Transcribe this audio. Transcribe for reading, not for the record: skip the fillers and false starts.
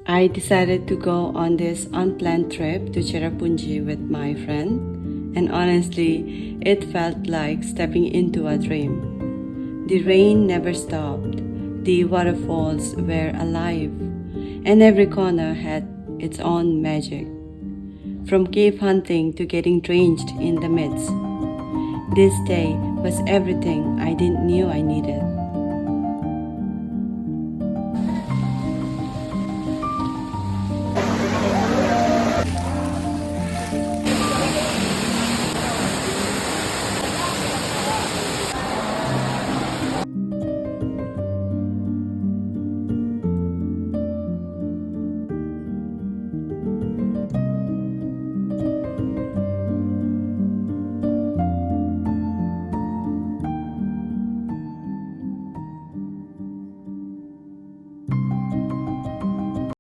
I decided to go on this unplanned trip to Cherrapunji with my friend, and honestly, it felt like stepping into a dream. The rain never stopped, the waterfalls were alive, and every corner had its own magic. From cave hunting to getting drenched in the mist, this day was everything I didn't knew I needed.